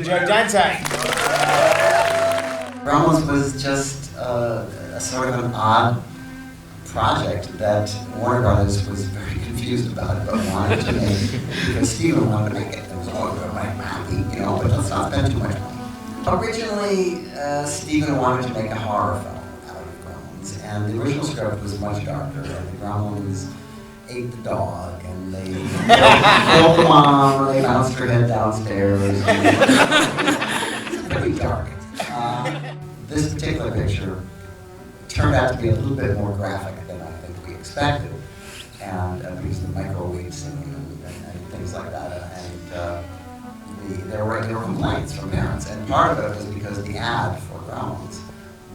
Joe Dante. Gremlins was just a sort of an odd project that Warner Brothers was very confused about, but wanted to make, because Steven wanted to make it. It was all good, like happy, you know, but let's not spend too much money. Originally, Steven wanted to make a horror film out of Gremlins, and the original script was much darker. The Gremlins ate the dog, and they killed the mom, or they bounced her head downstairs. It's pretty dark. This particular picture turned out to be a little bit more graphic than I think we expected, and because of the microwave scene and things like that, and there were complaints from parents, and part of it was because the ad for Gremlins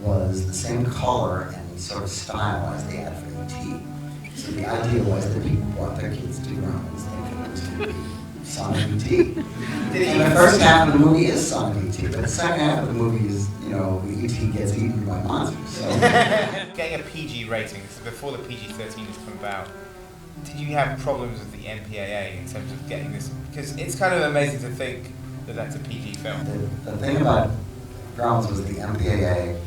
was the same color and sort of style as the ad for E.T. So the idea was that people brought their kids to Gremlins thinking it was going to be Sonic E.T. And the first half of the movie is Sonic E.T., but the second half of the movie is, you know, E.T. gets eaten by monsters. So. Getting a PG rating, so before the PG-13 has come about, did you have problems with the MPAA in terms of getting this? Because it's kind of amazing to think that that's a PG film. The thing about Gremlins was the MPAA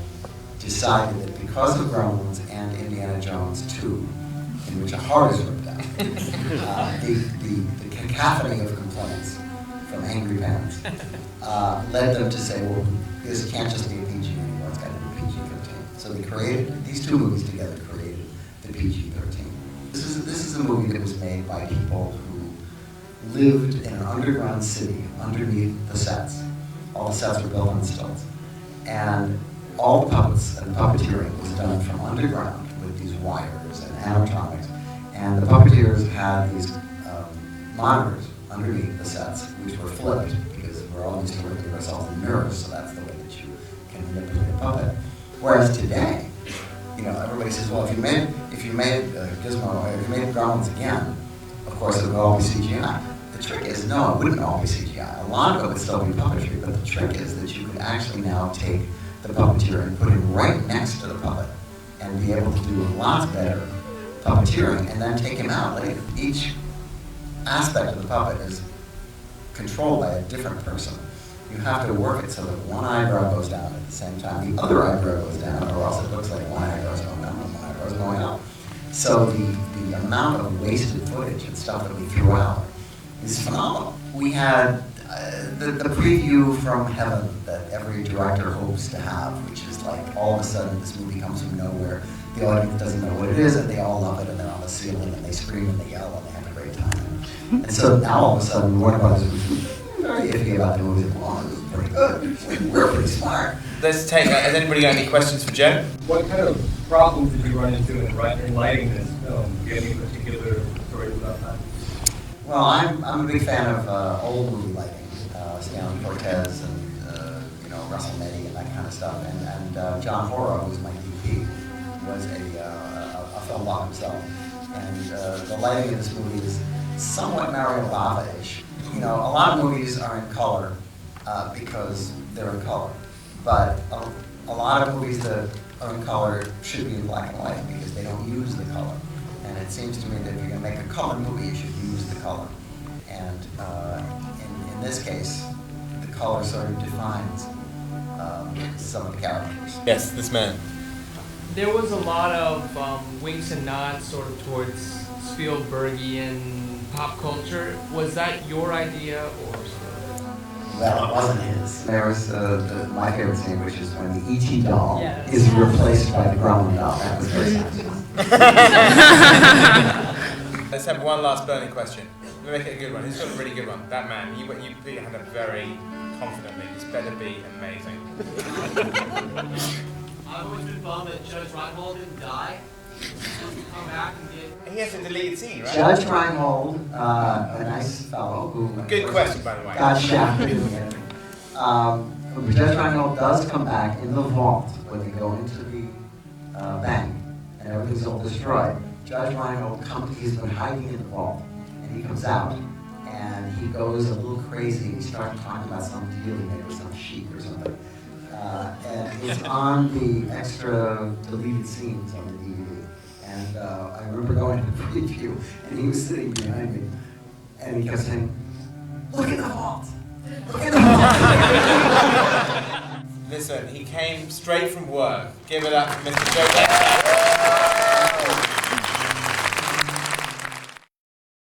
decided that because of Gremlins and Indiana Jones 2, in which a heart is ripped out, the cacophony of complaints from angry parents led them to say, well, this can't just be a PG anymore, it's got to be PG-13. So they created, these two movies together created the PG-13. This is a movie that was made by people who lived in an underground city underneath the sets. All the sets were built on stilts. And all the puppets and puppeteering was done from underground with these wires and animatronics. And the puppeteers had these monitors underneath the sets, which were flipped because we're all used to looking at ourselves in mirrors, so that's the way that you can manipulate a puppet. Whereas today, you know, everybody says, well, if you made Gizmo, if you made Gremlins again, of course it would all be CGI. The trick is, no, it wouldn't all be CGI. A lot of it would still be puppetry, but the trick is that you could actually now take the puppeteer and put him right next to the puppet and be able to do lots better puppeteering and then take him out later. Each aspect of the puppet is controlled by a different person. You have to work it so that one eyebrow goes down at the same time the other eyebrow goes down, or else it looks like one eyebrow is going down and one eyebrow is going up. So the amount of wasted footage and stuff that we threw out is phenomenal. We had the preview from heaven that every director hopes to have, which is like all of a sudden this movie comes from nowhere, the audience doesn't know what it is, and they all love it, and they're on the ceiling, and they scream and they yell, and they have a great time. And so now all of a sudden Warner Brothers was very iffy about the movie. Well, this is pretty good. We're pretty smart. Let's take, has anybody got any questions for Joe? What kind of problems did you run into in lighting this film? Do you have any particular stories about that? Well, I'm a big fan of old movie lighting, Stanley Cortez and you know, Russell May and that kind of stuff. And John Horrow, who's my DP, was a film buff himself. And the lighting of this movie is somewhat Mario Bava-ish. You know, a lot of movies are in color because they're in color. But a lot of movies that are in color should be in black and white because they don't use the color. And it seems to me that if you're going to make a color movie, you should use the color. And in this case, the color sort of defines some of the characters. Yes, this man. There was a lot of winks and nods sort of towards Spielbergian pop culture. Was that your idea or something? Well, it wasn't his. There was my favorite scene, which is when the E.T. doll is replaced by the Gremlin doll. That was very satisfying. Let's have one last burning question. We'll make it a good one. Who's got a really good one? That man. You put your hand up very confidently. This better be amazing. I've always been bummed that Judge Reinhold didn't die. He's supposed to come back and get... He has a deleted scene, right? Judge Reinhold, a nice fellow who... Good question, by the way. Got shafted in the end. Judge Reinhold does come back in the vault when they go into the bank and everything's all destroyed. Judge Reinhold he's been hiding in the vault, and he comes out and he goes a little crazy. He starts talking about some deal he made with some sheep or something. And it's on the extra deleted scenes on the DVD. And I remember going to the preview, and he was sitting behind me, and he kept saying, "Look at the vault! Look at the vault!" Listen, he came straight from work. Give it up for Mr. Joe Dante.